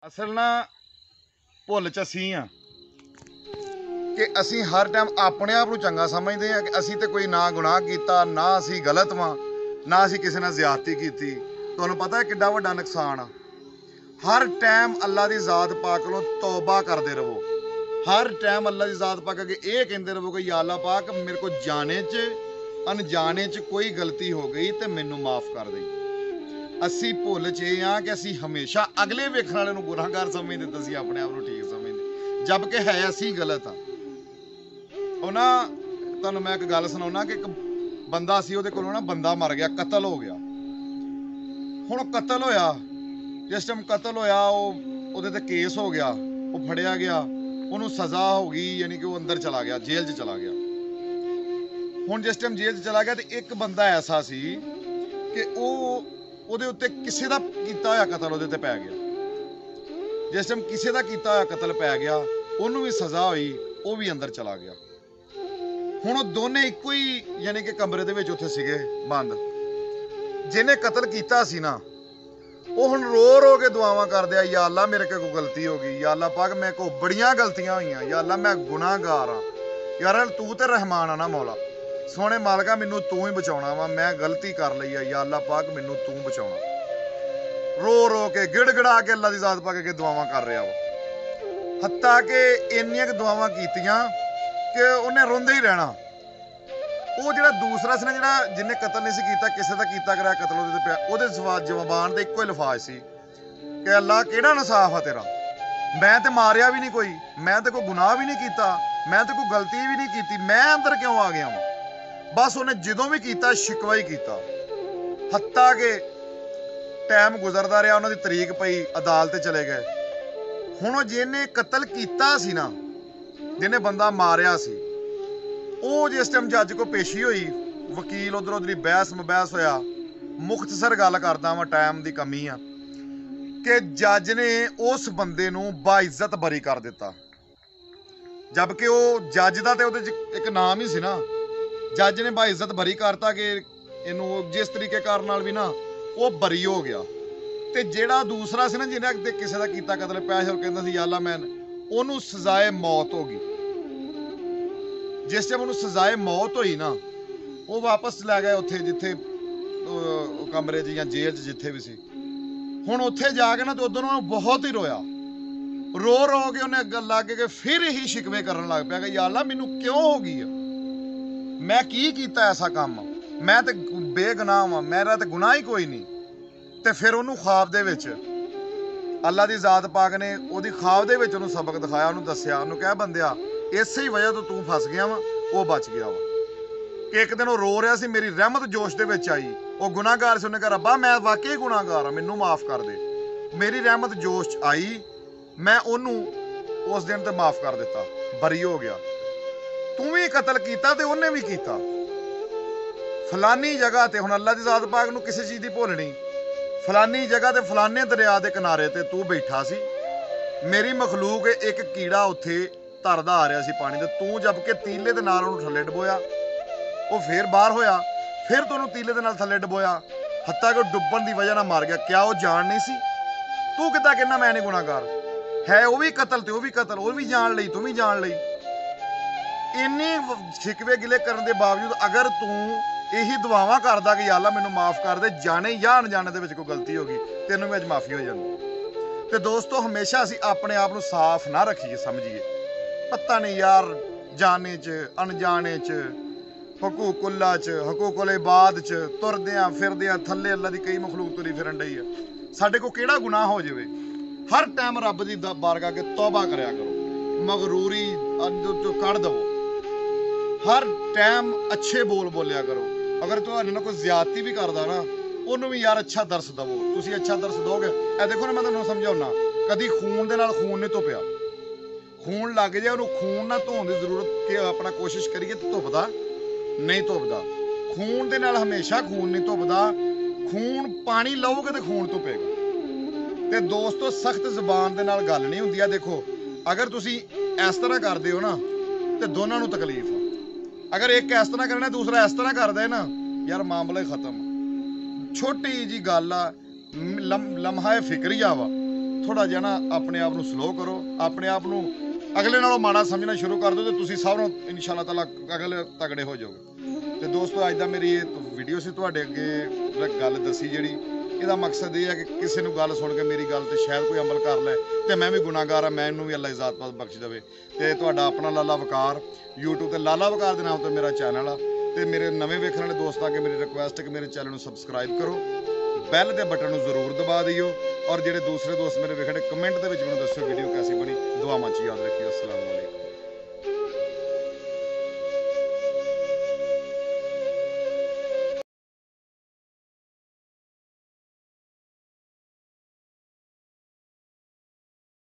असल ना भुल च असी हाँ कि असी हर टाइम अपने आप को चंगा समझते हैं कि असी तो कोई ना गुनाह किया ना असी गलत वां ना असी किसी ने ज्यादती की। तुहानूं पता है किड्डा वड्डा नुकसान आ। हर टाइम अल्लाह की जात पाक को तौबा करते रहो। हर टाइम अल्लाह की जात पाक अगे ये कहते रहो कि या अल्लाह पाक मेरे को जाने च अनजाने च कोई गलती हो गई तो मैनू माफ़ कर दई। असी भुल च ये हाँ कि असी हमेशा अगले वेखण वाले नूं गुनाहगार समझते तो असी अपने आप को ठीक समझते, जबकि है असी गलत हाँ। ना तुहानूं मैं एक गल सुणाउणा कि एक बंदा सी, उहदे कोलों ना बंदा मर गया, कतल हो गया। हुण कतल होया, जिस टाइम कतल होया उहदे ते केस हो गया, वो फड़िया गया, उहनूं सज़ा हो गई, यानी कि वो अंदर चला गया, जेल च चला गया। हुण जिस टाइम जेल च चला गया तो एक बंदा ऐसा सी कि ਉਹਦੇ ਉੱਤੇ ਕਿਸੇ ਦਾ ਕੀਤਾ ਹੋਇਆ ਕਤਲ ਉਹਦੇ ਤੇ ਪੈ ਗਿਆ। ਜਿਸ ਟਾਈਮ ਕਿਸੇ ਦਾ ਕੀਤਾ ਹੋਇਆ ਕਤਲ ਪੈ ਗਿਆ, ਉਹਨੂੰ ਵੀ ਸਜ਼ਾ ਹੋਈ, ਉਹ ਵੀ ਅੰਦਰ ਚਲਾ ਗਿਆ। ਹੁਣ ਉਹ ਦੋਨੇ ਇੱਕੋ ਹੀ ਯਾਨੀ ਕਿ ਕਮਰੇ ਦੇ ਵਿੱਚ ਉੱਥੇ ਸੀਗੇ ਬੰਦ। ਜਿਹਨੇ ਕਤਲ ਕੀਤਾ ਸੀ ਨਾ, ਉਹ ਹੁਣ ਰੋ ਕੇ ਦੁਆਵਾਂ ਕਰਦੇ ਆ, ਯਾ ਅੱਲਾ ਮੇਰੇ ਕੋਲ ਗਲਤੀ ਹੋ ਗਈ, ਯਾ ਅੱਲਾ ਪਾਕ ਮੇਰੇ ਕੋਲ ਬੜੀਆਂ ਗਲਤੀਆਂ ਹੋਈਆਂ, ਯਾ ਅੱਲਾ ਮੈਂ ਗੁਨਾਹਗਾਰ ਹਾਂ, ਯਾਰ ਤੂੰ ਤੇ ਰਹਿਮਾਨ ਆ ਨਾ ਮੌਲਾ, सोने मालका मैनू तू ही बचाउणा वा, मैं गलती कर लई है, या अल्लाह पाक मैनू तू बचाउणा। रो के गिड़गिड़ा के अल्लाह दी जात पाक अगे दुआवां कर रहा वा। हत्ता कि इन्नियां क दुआवां कीतियां कि उन्हें रोंदे ही रहना। वो जिहड़ा दूसरा सी ना, जिहड़ा जिन्हें कतल नहीं सी कीता, किसी दा कीता कराया कतल उहदे ते पिया, उहदे जवान दे इक्को ही लफाज सी कि अल्लाह किहड़ा इंसाफ आ तेरा, मैं ते मारिया भी नहीं कोई, मैं ते कोई गुनाह भी नहीं कीता, मैं ते कोई गलती भी नहीं कीती, मैं अंदर क्यों आ गया वां। बस उन्हें जो भी किया शिकवा ही किया। हत्ता के टाइम गुजरता रहा, उन्होंने तरीक पई, अदालत चले गए। हुण जिन्हें कतल किया सी ना, जिन्हें बंदा मारिया सी, वो जिस टाइम जज को पेशी हुई, वकील उधर उधरी बहस मबहस होया। मुख्तसर गल करदा वां, टाइम की कमी आ, कि जज ने उस बंदे नूं बाइज्जत बरी कर दिता। जबकि वो जज का तो एक नाम ही सी ना, जज ने बाइज्जत बरी करता कि इनू जिस तरीके कार नाल भी ना वो बरी हो गया। तो जेड़ा दूसरा सी ना, जिन्हें किसी का कीता कतल पैसे और कहता सी या अल्लाह मैन, ओनू सजाए मौत हो गई। जिस टाइम ओनू सजाए मौत हुई ना, वो वापस लै गए उत्थे जिथे कमरे च या जेल च जिथे भी सी। हुण उत्थे जाके ना तो उधरों बहुत ही रोया, रो के उन्हें गल लग के फिर यही शिकवे करन लग पिया कि या अल्लाह मैनू क्यों हो गई है, मैं की कीता ऐसा काम, मैं तो बेगुनाह हाँ, मेरा तो गुनाह ही कोई नहीं। तो फिर उन्होंने ख्वाब दे विच अल्लाह की जात पाक ने उहदी ख्वाब दे विच उन्होंने सबक दिखाया, उन्होंने दस्सिया, उन्होंने कहा बंदिया इसे ही वजह तो तू फस गया वा, वो बच गया वा। कि एक दिन वो रो रहा सी, मेरी रहमत जोश दे विच आई, वो गुनाहगार से, उन्हें कहा रब्बा मैं वाकई गुनाहगार हाँ, मैनू माफ़ कर दे। मेरी रहमत जोश आई, मैं उन्होंने उस दिन तो माफ़ कर दिता, बरी हो गया। तू भी कतल किया तो उन्हें भी किया। फलानी जगह ते हुण अल्लाह दी जात पाक नूं किसी चीज़ की भुल नहीं, फलानी जगह ते फलाने दरिया के किनारे ते तू बैठा सी, मेरी मखलूक एक कीड़ा उत्थे तरदा आ रहा सी पानी ते, तू जबकि तीले दे नाल उहनूं थल्ले डबोया, वो फिर बाहर होया, फिर तू तीले दे नाल थल्ले डबोया, हत्ता कि डुब्बण दी वजह नाल मर गया। क्या वो जान नहीं सी? तू किद्दां कहना मैं नहीं गुनाहगार है, वो भी कतल ते वो भी कतल, वो भी जान लई, तू भी जान लई। इन्नी शिकवे गिले करने के बावजूद अगर तू यही दुआवां करदा कि या अल्लाह मैनू माफ़ कर दे, जाने या अनजाने दे विच कोई गलती हो गई, तेनों भी अज माफ़ी हो जाती। तो दोस्तों हमेशा असी अपने आप को साफ ना रखिए, समझिए पता नहीं यार, जाने च अनजाने च हकूकुल्ला च हकूकुल इबाद च तुरदियां फिरदियां थल्ले अल्लाह दी कई मखलूक तुरी फिरन डई है। साडे को किहड़ा गुनाह हो जाए, हर टाइम रब दी बारगाह के तौबा करया करो, मगरूरी जो कढ़ दवो, हर टाइम अच्छे बोल बोलिया करो। अगर तुहाडे नाल कोई ज्यादती भी करदा ना, उन्होंने भी यार अच्छा दर्श दवो। तुसीं अच्छा दर्श दोगे, ए देखो ना मैं तुहानूं समझाउणा, कदी खून दे नाल खून नहीं धुपिया, खून लग जाए उन्होंने खून ना धोण दी जरूरत कि अपना कोशिश करिए तो धुपदा नहीं, धुपदा खून दे नाल हमेशा खून नहीं धुपदा, खून पानी लओगे तो खून धुपेगा। ते दोस्तों सख्त जबान दे नाल गल नहीं हुंदी। देखो अगर तुसीं इस तरह करदे हो ना तो दोनों नूं तकलीफ है, अगर एक इस तरह करना दूसरा इस तरह करता है ना, यार मामला ही खत्म। छोटी जी गल आ, लम्हा फिक्रिया वा, ਥੋੜਾ ਜਿਹਾ ਨਾ ਆਪਣੇ ਆਪ ਨੂੰ ਸਲੋ ਕਰੋ, ਆਪਣੇ ਆਪ ਨੂੰ ਅਗਲੇ ਨਾਲੋਂ ਮਾੜਾ ਸਮਝਣਾ ਸ਼ੁਰੂ ਕਰ ਦਿਓ ਤੇ ਤੁਸੀਂ ਸਭ ਨੂੰ ਇਨਸ਼ਾਅੱਲਾ ਤਾਲਾ ਅਗਲੇ ਤਗੜੇ ਹੋ ਜਾਓਗੇ। ਤੇ ਦੋਸਤੋ ਅੱਜ ਦਾ ਮੇਰੀ ਇਹ ਵੀਡੀਓ ਸੀ ਤੁਹਾਡੇ ਅੱਗੇ ਗੱਲ ਦੱਸੀ ਜਿਹੜੀ, ਇਹਦਾ ਮਕਸਦ ਇਹ ਹੈ ਕਿ ਕਿਸੇ ਨੂੰ ਗੱਲ ਸੁਣ ਕੇ ਮੇਰੀ ਗੱਲ ਤੇ ਸ਼ਾਇਦ ਕੋਈ ਅਮਲ ਕਰ ਲੈ ਤੇ ਮੈਂ ਵੀ ਗੁਨਾਹਗਾਰ ਆ, ਮੈਨੂੰ ਵੀ ਅੱਲਾ ਇਜ਼ਾਤ ਬਖਸ਼ ਦੇਵੇ। ਤੇ ਤੁਹਾਡਾ ਆਪਣਾ ਲਾਲਾ ਵਕਾਰ YouTube ਤੇ ਲਾਲਾ ਵਕਾਰ ਦੇ ਨਾਮ ਤੋਂ ਮੇਰਾ ਚੈਨਲ ਆ। ਤੇ ਮੇਰੇ ਨਵੇਂ ਵੇਖਣ ਵਾਲੇ ਦੋਸਤਾਂ ਅੱਗੇ ਮੇਰੀ ਰਿਕੁਐਸਟ ਹੈ ਕਿ ਮੇਰੇ ਚੈਨਲ ਨੂੰ ਸਬਸਕ੍ਰਾਈਬ ਕਰੋ, ਬੈਲ ਦੇ ਬਟਨ ਨੂੰ ਜ਼ਰੂਰ ਦਬਾ ਦਿਓ, ਔਰ ਜਿਹੜੇ ਦੂਸਰੇ ਦੋਸਤ ਮੇਰੇ ਵੇਖਣੇ ਕਮੈਂਟ ਦੇ ਵਿੱਚ ਮੈਨੂੰ ਦੱਸੋ ਵੀਡੀਓ ਕੈਸੀ ਬਣੀ। ਦੁਆਵਾਂ 'ਚ ਯਾਦ ਰੱਖਿਓ। ਅਸਲਾਮ ਵਾਲੇਕੁਮ।